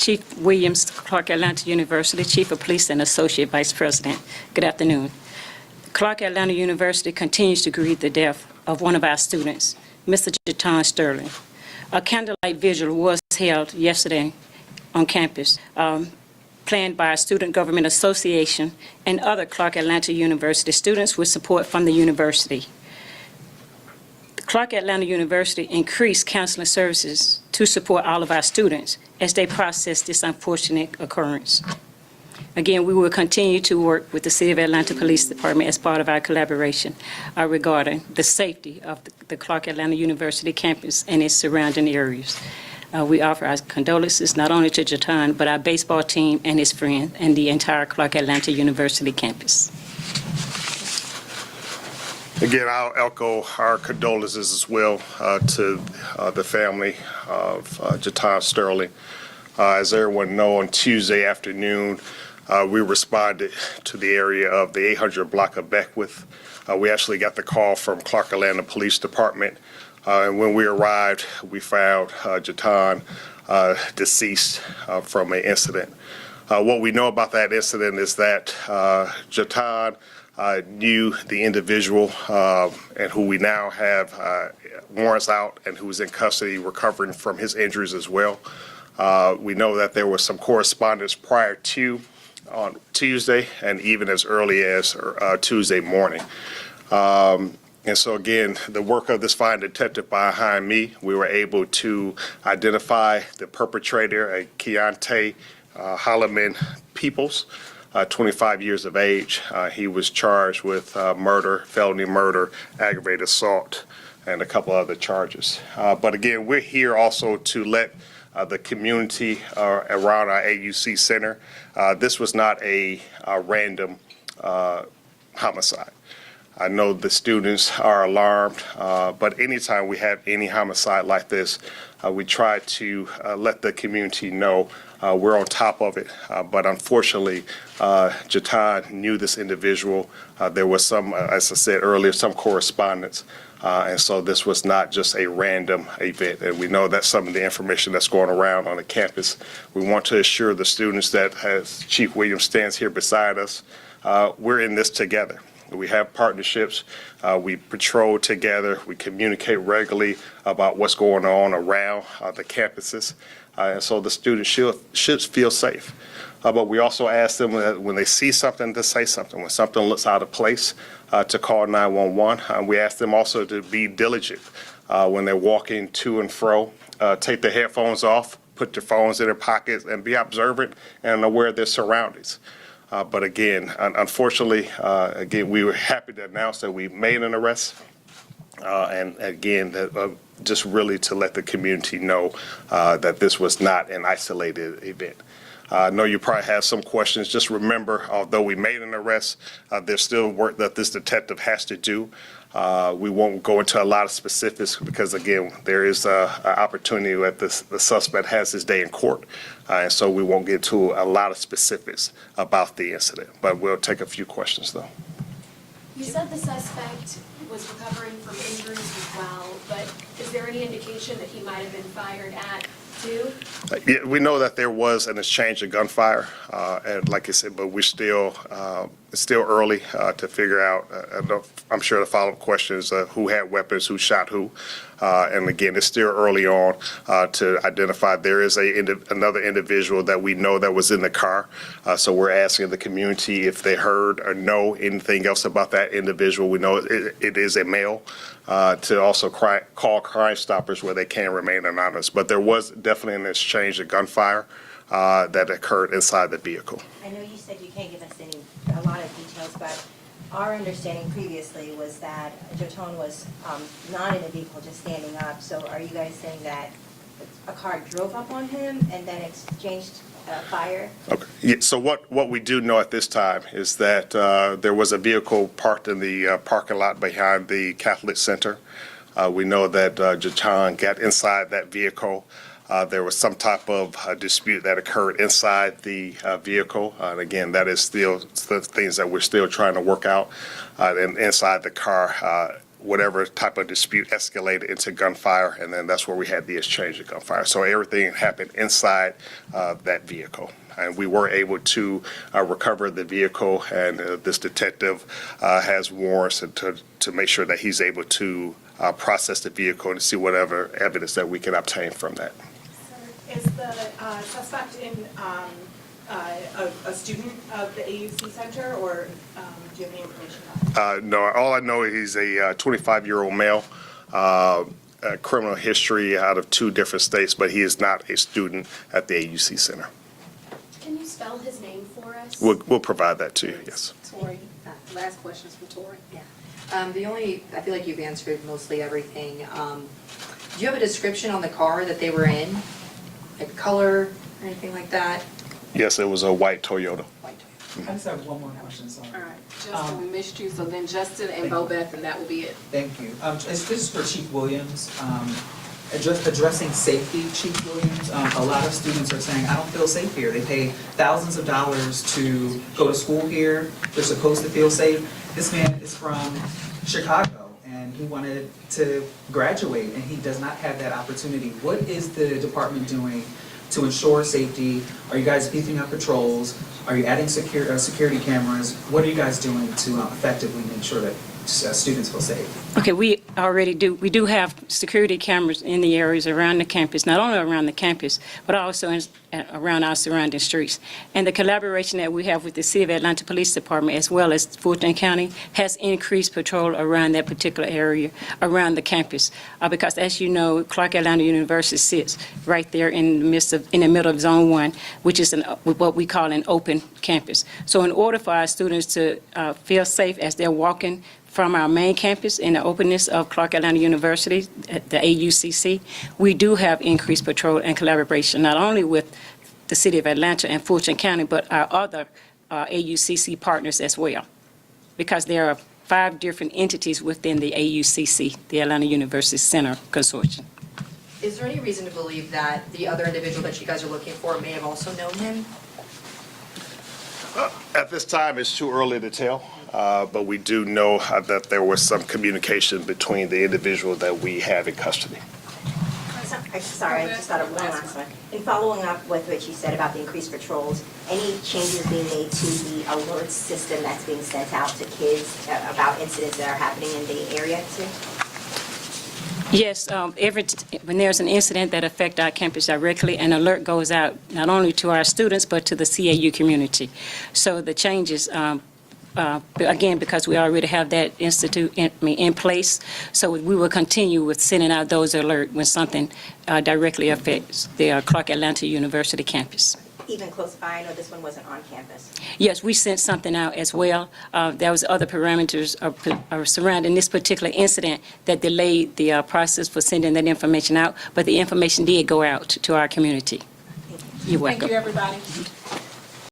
Chief Williams, Clark Atlanta University, Chief of Police and Associate Vice President. Good afternoon. Clark Atlanta University continues to grieve the death of one of our students, Mr. Jatonne Sterling. A candlelight vigil was held yesterday on campus, planned by our Student Government Association and other Clark Atlanta University students with support from the university. Clark Atlanta University increased counseling services to support all of our students as they process this unfortunate occurrence. Again, we will continue to work with the City of Atlanta Police Department as part of our collaboration regarding the safety of the Clark Atlanta University campus and its surrounding areas. We offer our condolences not only to Jatonne, but our baseball team and his friend and the entire Clark Atlanta University campus. Again, I'll echo our condolences as well to the family of Jatonne Sterling. As everyone knows, on Tuesday afternoon, we responded to the area of the 800 block of Beckwith. We actually got the call from Clark Atlanta Police Department. And when we arrived, we found Jatonne deceased from an incident. What we know about that incident is that Jatonne knew the individual and who we now have warrants out and who was in custody recovering from his injuries as well. We know that there was some correspondence prior to on Tuesday and even as early as Tuesday morning. And so again, the work of this fine detective behind me, we were able to identify the perpetrator, Keontae Holloman Peoples, 25 years of age. He was charged with murder, felony murder, aggravated assault, and a couple other charges. But again, we're here also to let the community around our AUC Center. This was not a random homicide. I know the students are alarmed, but anytime we have any homicide like this, we try to let the community know we're on top of it. But unfortunately, Jatonne knew this individual. There was some, as I said earlier, some correspondence. And so this was not just a random event. And we know that some of the information that's going around on the campus, we want to assure the students that, as Chief Williams stands here beside us, we're in this together. We have partnerships, we patrol together, we communicate regularly about what's going on around the campuses, and so the students should feel safe. But we also ask them that when they see something to say something, when something looks out of place, to call 911. We ask them also to be diligent when they're walking to and fro, take their headphones off, put their phones in their pockets, and be observant and aware of their surroundings. But again, unfortunately, again, we were happy to announce that we made an arrest. And again, just really to let the community know that this was not an isolated event. I know you probably have some questions. Just remember, although we made an arrest, there's still work that this detective has to do. We won't go into a lot of specifics because, again, there is an opportunity that the suspect has his day in court. And so we won't get to a lot of specifics about the incident. But we'll take a few questions, though. You said the suspect was recovering from injuries as well, but is there any indication that he might have been fired at, too? Yeah, we know that there was an exchange of gunfire, and like I said, but we're still it's still early to figure out. I'm sure the follow-up question is who had weapons, who shot who, and again, it's still early on to identify. There is another individual that we know that was in the car, so we're asking the community if they heard or know anything else about that individual. We know it is a male. To also call Crime Stoppers where they can remain anonymous. But there was definitely an exchange of gunfire that occurred inside the vehicle. I know you said you can't give us a lot of details, but our understanding previously was that Jatonne was not in a vehicle, just standing up. So are you guys saying that a car drove up on him and then exchanged fire? Okay. Yeah, so what we do know at this time is that there was a vehicle parked in the parking lot behind the Catholic Center. We know that Jatonne got inside that vehicle. There was some type of dispute that occurred inside the vehicle. And again, that is still the things that we're still trying to work out. And inside the car, whatever type of dispute escalated into gunfire, and then that's where we had the exchange of gunfire. So everything happened inside that vehicle. And we were able to recover the vehicle, and this detective has warrants to make sure that he's able to process the vehicle and see whatever evidence that we can obtain from that. Is the suspect a student of the AUC Center, or do you have any information about that? No, all I know is he's a 25-year-old male, criminal history out of 2 different states, but he is not a student at the AUC Center. Can you spell his name for us? We'll provide that to you, yes. Tori, last questions from Tori. Yeah. I feel like you've answered mostly everything. Do you have a description on the car that they were in? Like color or anything like that? Yes, it was a white Toyota. White. I just have one more question, sorry. All right, Justin, we missed you, so then Justin and Bo Beth, and that will be it. Thank you. This is for Chief Williams. Addressing safety, Chief Williams, a lot of students are saying, I don't feel safe here. They pay thousands of dollars to go to school here. They're supposed to feel safe. This man is from Chicago, and he wanted to graduate, and he does not have that opportunity. What is the department doing to ensure safety? Are you guys beefing up patrols? Are you adding security cameras? What are you guys doing to effectively make sure that students feel safe? Okay, we do have security cameras in the areas around the campus, not only around the campus, but also around our surrounding streets. And the collaboration that we have with the City of Atlanta Police Department, as well as Fulton County, has increased patrol around that particular area, around the campus. Because as you know, Clark Atlanta University sits right there in the middle of Zone 1, which is what we call an open campus. So in order for our students to feel safe as they're walking from our main campus in the openness of Clark Atlanta University, the AUCC, we do have increased patrol and collaboration, not only with the City of Atlanta and Fulton County, but our other AUCC partners as well, because there are 5 different entities within the AUCC, the Atlanta University Center Consortium. Is there any reason to believe that the other individual that you guys are looking for may have also known him? At this time, it's too early to tell, but we do know that there was some communication between the individual that we have in custody. Sorry, I just thought of one last one. In following up with what you said about the increased patrols, any changes being made to the alert system that's being sent out to kids about incidents that are happening in the area too? Yes, when there's an incident that affects our campus directly, an alert goes out not only to our students, but to the CAU community. So the changes, again, because we already have that in place, so we will continue with sending out those alerts when something directly affects the Clark Atlanta University campus. Even close by, I know this one wasn't on campus. Yes, we sent something out as well. There was other parameters surrounding this particular incident that delayed the process for sending that information out, but the information did go out to our community. You're welcome. Thank you, everybody.